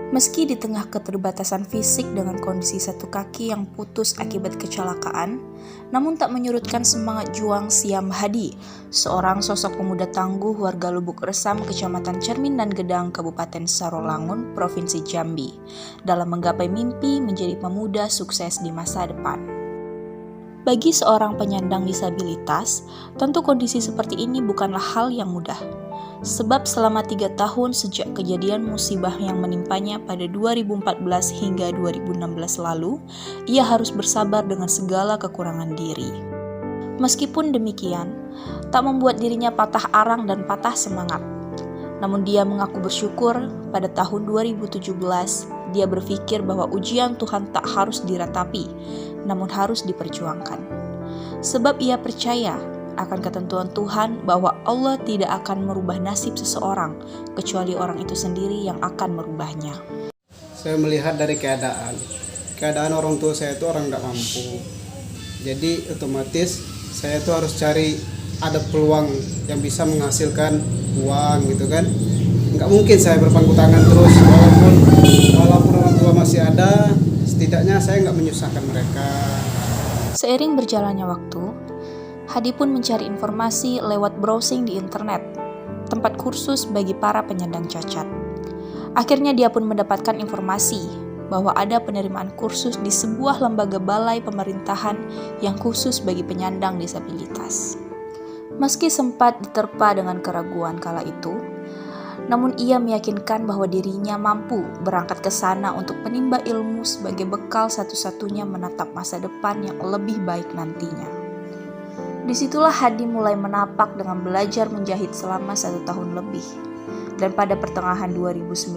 Meski di tengah keterbatasan fisik dengan kondisi satu kaki yang putus akibat kecelakaan, namun tak menyurutkan semangat juang Siam Hadi, seorang sosok pemuda tangguh warga Lubuk Resam, Kecamatan Cermin dan Gedang, Kabupaten Sarolangun, Provinsi Jambi, dalam menggapai mimpi menjadi pemuda sukses di masa depan. Bagi seorang penyandang disabilitas, tentu kondisi seperti ini bukanlah hal yang mudah. Sebab selama 3 tahun sejak kejadian musibah yang menimpanya pada 2014 hingga 2016 lalu, ia harus bersabar dengan segala kekurangan diri. Meskipun demikian, tak membuat dirinya patah arang dan patah semangat. Namun dia mengaku bersyukur pada tahun 2017, dia berpikir bahwa ujian Tuhan tak harus diratapi, namun harus diperjuangkan. Sebab ia percaya akan ketentuan Tuhan bahwa Allah tidak akan merubah nasib seseorang, kecuali orang itu sendiri yang akan merubahnya. Saya melihat dari keadaan orang tua saya itu orang tidak mampu. Jadi otomatis saya itu harus cari ada peluang yang bisa menghasilkan uang gitu kan. Nggak mungkin saya berpangku tangan terus, walaupun orang tua masih ada, setidaknya saya nggak menyusahkan mereka. Seiring berjalannya waktu, Hadi pun mencari informasi lewat browsing di internet, tempat kursus bagi para penyandang cacat. Akhirnya dia pun mendapatkan informasi bahwa ada penerimaan kursus di sebuah lembaga balai pemerintahan yang khusus bagi penyandang disabilitas. Meski sempat diterpa dengan keraguan kala itu, namun ia meyakinkan bahwa dirinya mampu berangkat ke sana untuk menimba ilmu sebagai bekal satu-satunya menatap masa depan yang lebih baik nantinya. Disitulah Hadi mulai menapak dengan belajar menjahit selama 1 tahun lebih. Dan pada pertengahan 2019,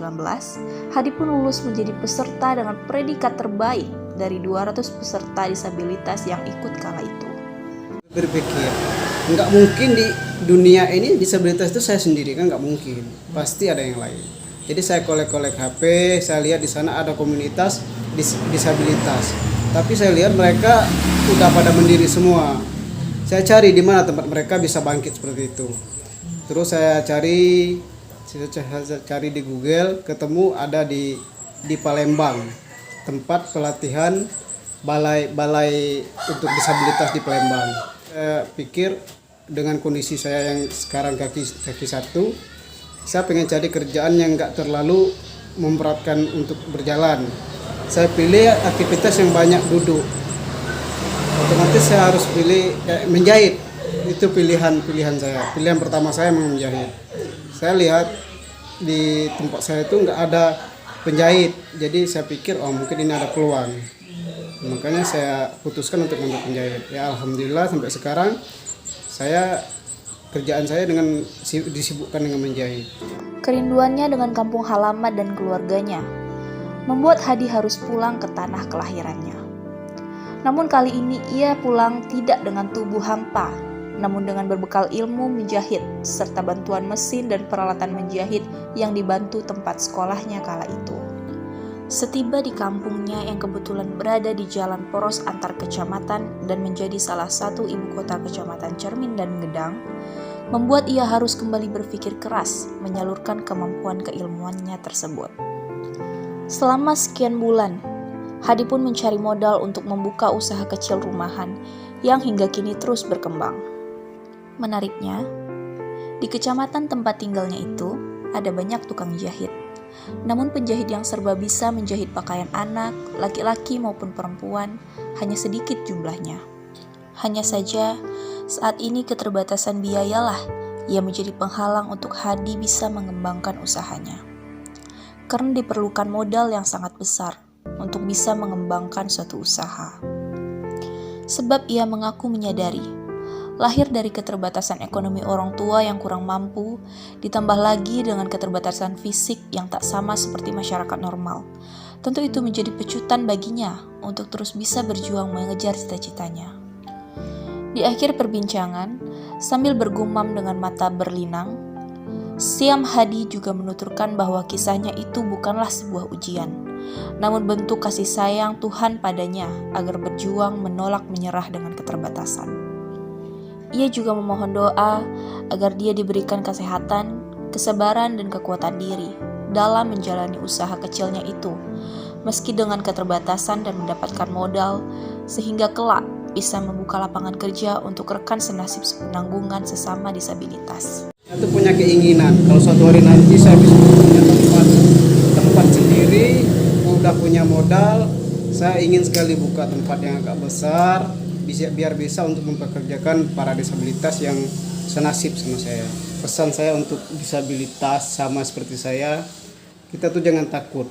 Hadi pun lulus menjadi peserta dengan predikat terbaik dari 200 peserta disabilitas yang ikut kala itu. Berpikir, nggak mungkin di dunia ini disabilitas itu saya sendiri, kan nggak mungkin. Pasti ada yang lain. Jadi saya kolek-kolek HP, saya lihat di sana ada komunitas disabilitas. Tapi saya lihat mereka udah pada mandiri semua. Saya cari di mana tempat mereka bisa bangkit seperti itu. Terus saya cari di Google, ketemu ada di Palembang, tempat pelatihan balai untuk disabilitas di Palembang. Saya pikir dengan kondisi saya yang sekarang kaki satu, saya pengen cari kerjaan yang nggak terlalu memberatkan untuk berjalan. Saya pilih aktivitas yang banyak duduk. Otomatis saya harus pilih menjahit. Itu pilihan saya. Pilihan pertama saya menjahit. Saya lihat di tempat saya itu nggak ada penjahit. Jadi saya pikir mungkin ini ada peluang. Makanya saya putuskan untuk menjadi penjahit. Ya alhamdulillah sampai sekarang kerjaan saya disibukkan dengan menjahit. Kerinduannya dengan kampung halaman dan keluarganya membuat Hadi harus pulang ke tanah kelahirannya. Namun kali ini ia pulang tidak dengan tubuh hampa, namun dengan berbekal ilmu menjahit serta bantuan mesin dan peralatan menjahit yang dibantu tempat sekolahnya kala itu. Setiba di kampungnya yang kebetulan berada di jalan poros antar kecamatan dan menjadi salah satu ibu kota Kecamatan Cermin dan Gedang, membuat ia harus kembali berpikir keras menyalurkan kemampuan keilmuannya tersebut. Selama sekian bulan, Hadi pun mencari modal untuk membuka usaha kecil rumahan yang hingga kini terus berkembang. Menariknya, di kecamatan tempat tinggalnya itu ada banyak tukang jahit. Namun penjahit yang serba bisa menjahit pakaian anak, laki-laki maupun perempuan, hanya sedikit jumlahnya. Hanya saja, saat ini keterbatasan biayalah yang menjadi penghalang untuk Hadi bisa mengembangkan usahanya. Karena diperlukan modal yang sangat besar untuk bisa mengembangkan suatu usaha. Sebab ia mengaku menyadari, lahir dari keterbatasan ekonomi orang tua yang kurang mampu, ditambah lagi dengan keterbatasan fisik yang tak sama seperti masyarakat normal. Tentu itu menjadi pecutan baginya untuk terus bisa berjuang mengejar cita-citanya. Di akhir perbincangan, sambil bergumam dengan mata berlinang, Siam Hadi juga menuturkan bahwa kisahnya itu bukanlah sebuah ujian, namun bentuk kasih sayang Tuhan padanya agar berjuang menolak menyerah dengan keterbatasan. Ia juga memohon doa agar dia diberikan kesehatan, kesabaran, dan kekuatan diri dalam menjalani usaha kecilnya itu, meski dengan keterbatasan dan mendapatkan modal, sehingga kelak bisa membuka lapangan kerja untuk rekan senasib penanggungan sesama disabilitas. Saya tuh punya keinginan kalau suatu hari nanti saya bisa punya tempat sendiri, udah punya modal, saya ingin sekali buka tempat yang agak besar, biar bisa untuk mempekerjakan para disabilitas yang senasib sama saya. Pesan saya untuk disabilitas sama seperti saya, kita tuh jangan takut.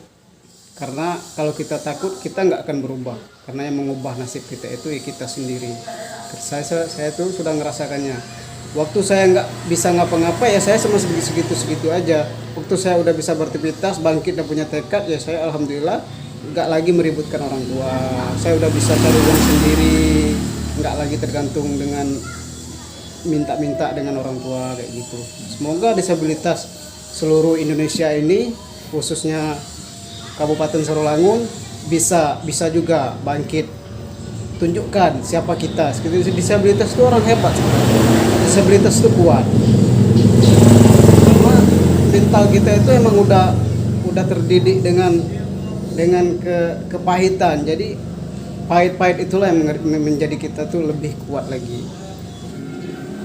Karena kalau kita takut, kita nggak akan berubah. Karena yang mengubah nasib kita itu ya kita sendiri. Saya tuh sudah ngerasakannya. Waktu saya nggak bisa ngapa-ngapa ya saya cuma segitu aja. Waktu saya udah bisa beraktivitas, bangkit dan punya tekad, ya saya alhamdulillah nggak lagi meributkan orang tua. Saya udah bisa cari uang sendiri, nggak lagi tergantung dengan minta-minta dengan orang tua kayak gitu. Semoga disabilitas seluruh Indonesia ini, khususnya Kabupaten Sarolangun, bisa juga bangkit. Tunjukkan siapa kita. Disabilitas itu orang hebat. Disabilitas itu kuat. Karena mental kita itu emang udah terdidik dengan kepahitan. Jadi pahit-pahit itulah yang menjadi kita tuh lebih kuat lagi.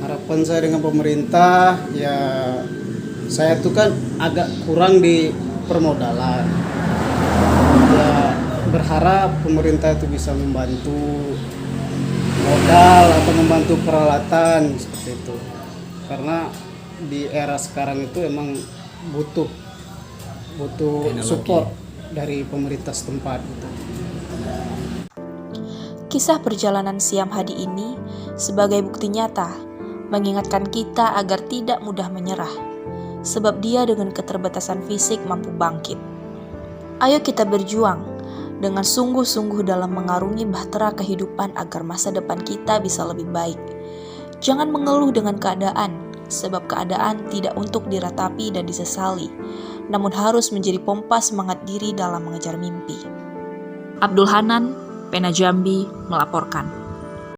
Harapan saya dengan pemerintah, ya saya tuh kan agak kurang di permodalan. Ya berharap pemerintah itu bisa membantu modal atau membantu peralatan seperti itu. Karena di era sekarang itu emang butuh support dari pemerintah setempat gitu. Kisah perjalanan Syam Hadi ini sebagai bukti nyata mengingatkan kita agar tidak mudah menyerah, sebab dia dengan keterbatasan fisik mampu bangkit. Ayo kita berjuang dengan sungguh-sungguh dalam mengarungi bahtera kehidupan agar masa depan kita bisa lebih baik. Jangan mengeluh dengan keadaan, sebab keadaan tidak untuk diratapi dan disesali, namun harus menjadi pompa semangat diri dalam mengejar mimpi. Abdul Hanan, Pena Jambi, melaporkan.